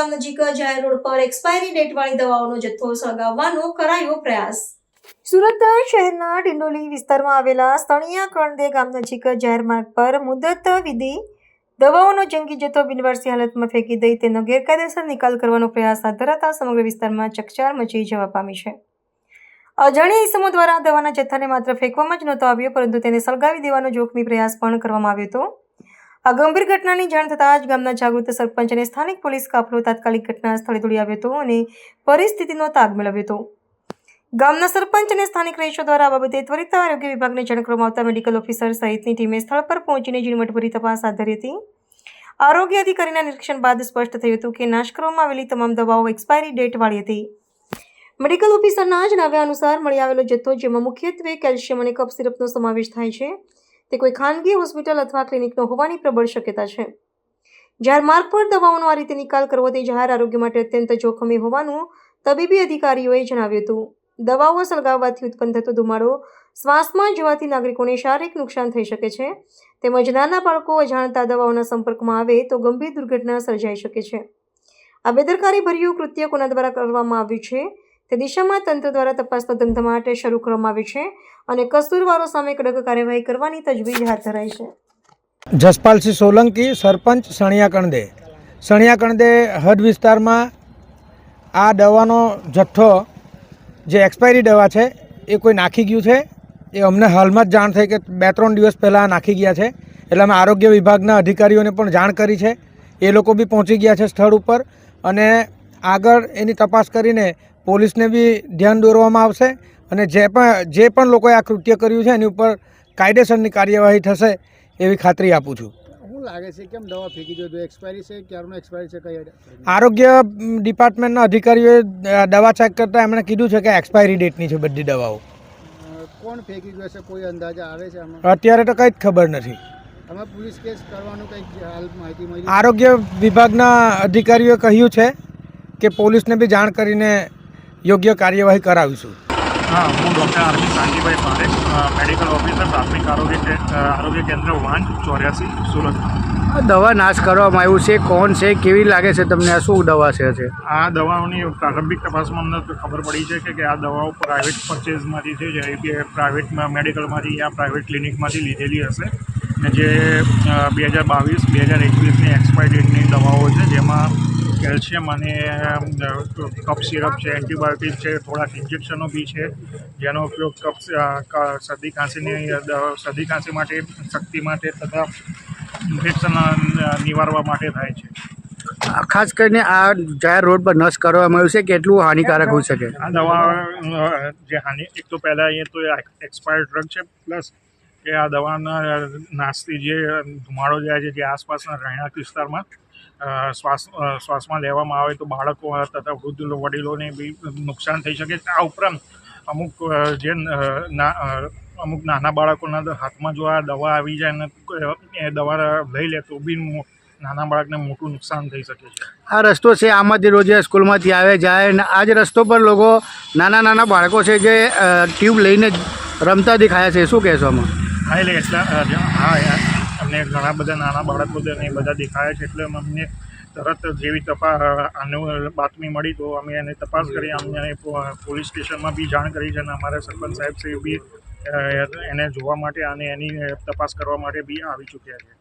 ગામ નજીક જાહેર રોડ પર એક્સપાયરી ડેટ વાળી દવાઓનો જથ્થો સળગાવવાનો કરાયો પ્રયાસ। સુરત શહેરના ડિંડોલી વિસ્તારમાં આવેલા સ્થળીય કણદે ગામ નજીક જાહેર માર્ગ પર મુદત વિધિ દવાઓનો જંગી જથ્થો બિનવારસી હાલતમાં ફેંકી દઈ તેનો ગેરકાયદેસર નિકાલ કરવાનો પ્રયાસ હાથ ધરાતા સમગ્ર વિસ્તારમાં ચકચાર મચી જવા પામી છે। અજાણ્યા ઇસમો દ્વારા દવાના જથ્થાને માત્ર ફેંકવામાં જ નહોતો આવ્યો, પરંતુ તેને સળગાવી દેવાનો જોખમી પ્રયાસ પણ કરવામાં આવ્યો હતો। આ ગંભીર ઘટનાની જાણ થતાં જ ગામના જાગૃત સરપંચ અને સ્થાનિક પોલીસ કાફલો તાત્કાલિક ઘટના સ્થળે દોડી આવ્યો હતો અને પરિસ્થિતિનો તાગ મેળવ્યો હતો। ગામના સરપંચ અને સ્થાનિક રહીશો દ્વારા આ બાબતે ત્વરિત આરોગ્ય વિભાગને જાણ કરવામાં આવતા મેડિકલ ઓફિસર સહિતની ટીમે સ્થળ પર પહોંચીને ઝીણવટભરી તપાસ હાથ ધરી હતી। આરોગ્ય અધિકારીના નિરીક્ષણ બાદ સ્પષ્ટ થયું હતું કે નાશ કરવામાં આવેલી તમામ દવાઓ એક્સપાયરી ડેટ વાળી હતી। મેડિકલ ઓફિસરના જણાવ્યા અનુસાર મળી આવેલો જથ્થો, જેમાં મુખ્યત્વે કેલ્શિયમ અને કફ સિરપનો સમાવેશ થાય છે, તે કોઈ ખાનગી હોસ્પિટલ અથવા ક્લિનિકનો હોવાની પ્રબળ શક્યતા છે। જાહેર માર્ગ પર દવાઓનો આ રીતે નિકાલ કરવો તે જાહેર આરોગ્ય માટે અત્યંત જોખમી હોવાનું તબીબી અધિકારીઓએ જણાવ્યું હતું। દવાઓ સળગાવવાથી ઉત્પન્ન થતો ધુમાડો શ્વાસમાં જવાથી નાગરિકોને શારીરિક નુકસાન થઈ શકે છે, તેમજ નાના બાળકો અજાણતા દવાઓના સંપર્કમાં આવે તો ગંભીર દુર્ઘટના સર્જાઈ શકે છે। આ બેદરકારી ભર્યું કૃત્ય કોના દ્વારા કરવામાં આવ્યું છે તે દિશામાં તંત્ર દ્વારા તપાસનો ધમધમાટ શરૂ કરવામાં આવ્યો છે અને કસૂરવારો સામે કડક કાર્યવાહી કરવાની તજવીજ હાથ ધરાઈ છે। જસપાલસિંહ સોલંકી, સરપંચ સણિયા કણદે હદ વિસ્તારમાં આ દવાનો જથ્થો જે એક્સપાયરી દવા છે એ કોઈ નાખી ગયું છે। એ અમને હાલમાં જ જાણ થઈ કે 2-3 દિવસ પહેલાં નાખી ગયા છે, એટલે અમે આરોગ્ય વિભાગના અધિકારીઓને પણ જાણ કરી છે। એ લોકો બી પહોંચી ગયા છે સ્થળ ઉપર અને આગળ એની તપાસ કરીને પોલીસને બી ધ્યાન દોરવામાં આવશે અને જે પણ લોકોએ આ કૃત્ય કર્યું છે એની ઉપર કાયદેસરની કાર્યવાહી થશે એવી ખાતરી આપું છું। શું લાગે છે કેમ દવા ફેંકી દો? એક્સપાયરી છે, ક્યારનો એક્સપાયરી છે? કઈ આરોગ્ય ડિપાર્ટમેન્ટના અધિકારીઓએ દવા ચેક કરતાં એમણે કીધું છે કે એક્સપાયરી ડેટની છે બધી દવાઓ। કોણ ફેંકી ગયો છે? કોઈ અંદાજા આવે છે આમાં? અત્યારે તો કંઈ જ ખબર નથી। અમે પોલીસ કેસ કરવાનું કંઈક હાલ માહિતી મળી? આરોગ્ય વિભાગના અધિકારીઓએ કહ્યું છે કે પોલીસને બી જાણ કરીને યોગ્ય કાર્યવાહી કરાવીશું। હા, હું ડૉક્ટર આરમી સાંજીભાઈ પારેખ, મેડિકલ ઓફિસર, પ્રાથમિક આરોગ્ય કેન્દ્ર વાંજ 84 સુરત। દવા નાશ કરવામાં આવ્યું છે, કોણ છે, કેવી લાગે છે તમને? આ શું દવા છે? આ દવાઓની પ્રારંભિક તપાસમાં અમને ખબર પડી છે કે આ દવાઓ પ્રાઇવેટ પરચેઝમાંથી છે, જે કે પ્રાઇવેટ મેડિકલમાંથી યા પ્રાઇવેટ ક્લિનિકમાંથી લીધેલી હશે ને જે 2022-2021ની એક્સપાયરી ડેટની દવાઓ છે, જેમાં કેલ્શિયમ અને કફ સિરપ છે, એન્ટીબાયોટિક છે, થોડાક ઇન્જેક્શનો બી છે, જેનો ઉપયોગ શરદી ખાંસી માટે, શક્તિ માટે તથા ઇન્ફેક્શન નિવારવા માટે થાય છે। ખાસ કરીને આ જાહેર રોડ પર નશ કરવામાં આવ્યું છે, કેટલું હાનિકારક હોઈ શકે? આ દવા જે એક તો પહેલાં અહીંયા તો એક્સપાયર્ડ ડ્રગ છે, પ્લસ કે આ દવાના નાશથી જે ધુમાડો જાય છે, જે આસપાસના રહેણાંક વિસ્તારમાં શ્વાસમાં લેવામાં આવે તો બાળકો તથા વૃદ્ધ વડીલોને બી નુકસાન થઈ શકે। આ ઉપરાંત અમુક નાના બાળકોના હાથમાં જો આ દવા આવી જાય ને એ દવા લઈ લે તો બી નાના બાળકને મોટું નુકસાન થઈ શકે છે। આ રસ્તો છે, આમાંથી રોજે સ્કૂલમાંથી આવે જાય ને આ જ રસ્તો પર લોકો નાના બાળકો છે જે ટ્યુબ લઈને રમતા દેખાયા છે, શું કહેશો આમાં? હા, એટલે હા, અમને ઘણા બધા નાના બાળકો ને બધા દેખાયા છે, એટલે અમને તરત જેવી બાતમી મળી તો અમે એને તપાસ કરી, અમને પોલીસ સ્ટેશનમાં બી જાણ કરી છે અને અમારા સરપંચ સાહેબ શ્રી બી એને જોવા માટે અને એની તપાસ કરવા માટે બી આવી ચૂક્યા છે।